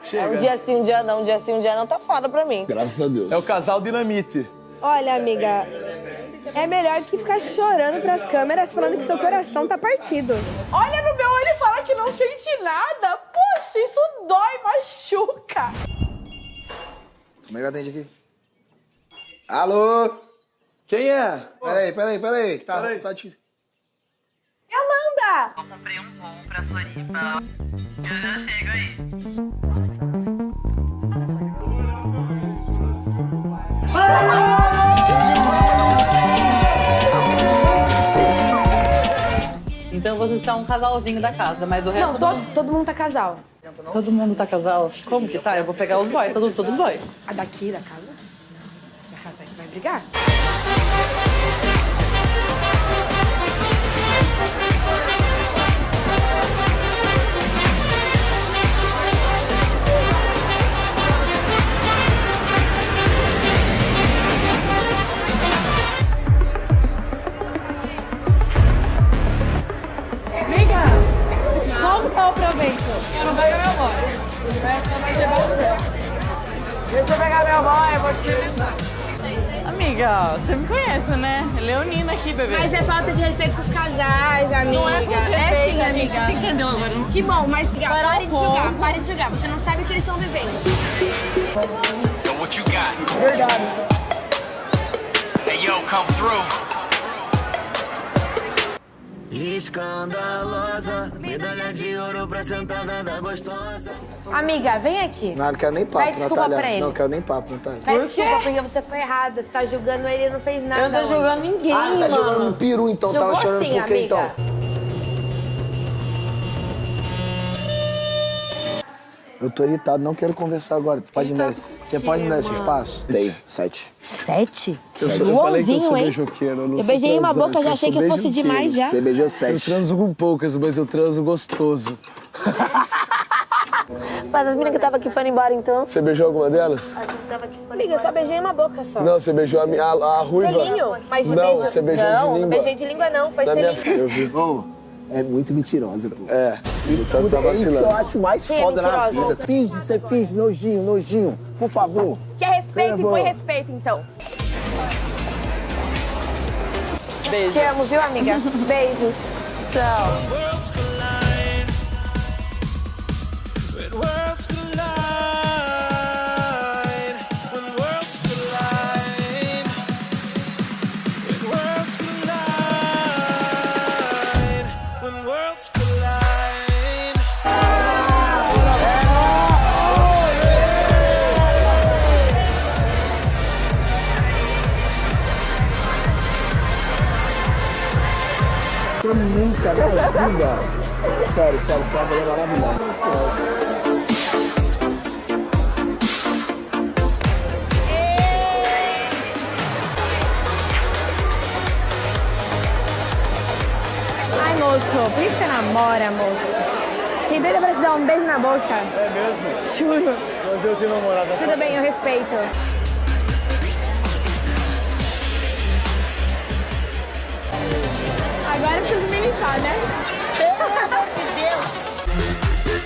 Chega. Um dia sim, um dia não, um dia sim, um dia não, tá foda pra mim. Graças a Deus. É o casal Dinamite. Olha, amiga, é melhor do que ficar chorando pras câmeras falando que seu coração tá partido. Olha no meu olho e fala que não sente nada. Poxa, isso dói, machuca. Como é que atende aqui? Alô? Quem é? Peraí. Tá difícil. Amanda! Eu comprei um voo pra Floripa. Eu já chego aí. Então você está um casalzinho da casa, mas o resto Não, todo mundo tá casal. Todo mundo tá casal? Como que tá? Eu vou pegar os boys, todos boys. A daqui da casa? Da casa aí você vai brigar? Como tá o proveito? Eu não pego meu boy. Deixa eu pegar meu boy, eu vou te avisar. Amiga, você me conhece, né? Leonina aqui, bebê. Mas é falta de respeito com os casais, amiga. Não é falta de respeito, sim, a gente amiga. se entendeu agora. Não... Que bom, mas pare de pouco. julgar, pare de julgar. Você não sabe o que eles estão vivendo. So what you got? Hey yo, come through. Escandalosa, medalha de ouro pra sentada da gostosa. Amiga, vem aqui. Não quero nem papo, Pede desculpa Natália. pra ele. Não quero nem papo, Natália. Pede desculpa porque você foi errada. Você tá julgando ele e não fez nada. Eu não tô julgando ninguém, Ah, tá mano. jogando no peru, então. Jogou Tava chorando sim, por quê, amiga. então? Eu tô irritado, não quero conversar agora. Pode me dar, você pode me dar esse espaço? Tenho, 7. 7? Eu falei que eu sou hein? beijoqueiro, eu não Eu sou beijei uma transante, boca, já eu achei sou que fosse beijoqueiro. demais já. Você beijou Eu 7. transo com poucas, mas eu transo gostoso. Mas as meninas que estavam aqui foram embora, então. Você beijou alguma delas? Amiga, eu só beijei uma boca só. Não, você beijou a ruiva. Selinho? Mas de Não, beijo... você beijou de Não, língua. não beijei de língua não, foi Na minha selinho. filha, eu vi. É muito mentirosa, pô. É, então tá É isso que eu vacilando. acho mais Quem é foda na mentirosa? vida. Finge, você finge, nojinho, por favor. Quer respeito e Por põe favor. respeito, então. Beijo. Te amo, viu, amiga? Beijos. Tchau. Worlds collide. When worlds collide. When worlds collide. When worlds collide. When worlds collide. Você nunca na vida. Sério, você é uma mulher maravilhosa. Ai, moço, por que você namora, moço? Quem doida pra te dar um beijo na boca? É mesmo? Juro. Mas eu tenho namorada. Tudo bem, eu respeito. Agora eu preciso militar, né? Pelo amor de Deus!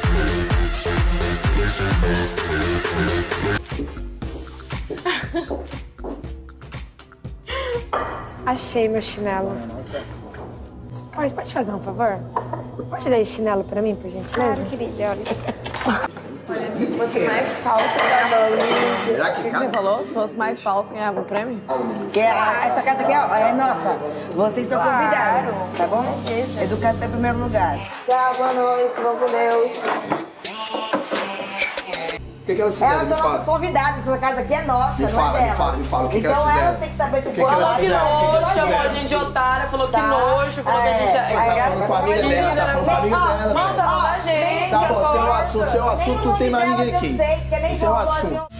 Achei meu chinelo. Pode fazer um favor? Você pode dar esse chinelo pra mim, por gentileza? Claro, querida, olha. Fosse mais falsa, ganhava o Será que que você falou? Se fosse mais falso, ganhava o prêmio? Essa casa aqui é nossa. Vocês são convidados, tá bom? Educação em primeiro lugar. Tchau, boa noite, vão com Deus. O que elas fizeram? Elas Me são nossas fala. convidadas, essa casa aqui é nossa, Me não fala, é me delas. fala, me fala. O que então elas fizeram? elas têm que saber se O que for elas elas fizeram? O que Nojo, elas chamou a fizeram? gente de otária, falou que Tá. nojo, falou que a gente é... Tá falando com a amiga dela, tá falando com a amiga dela. Não, tá falando da gente. Tá bom, seu assunto, não tem mais ninguém aqui. Eu sei que nem Esse é o robô, assunto. assim,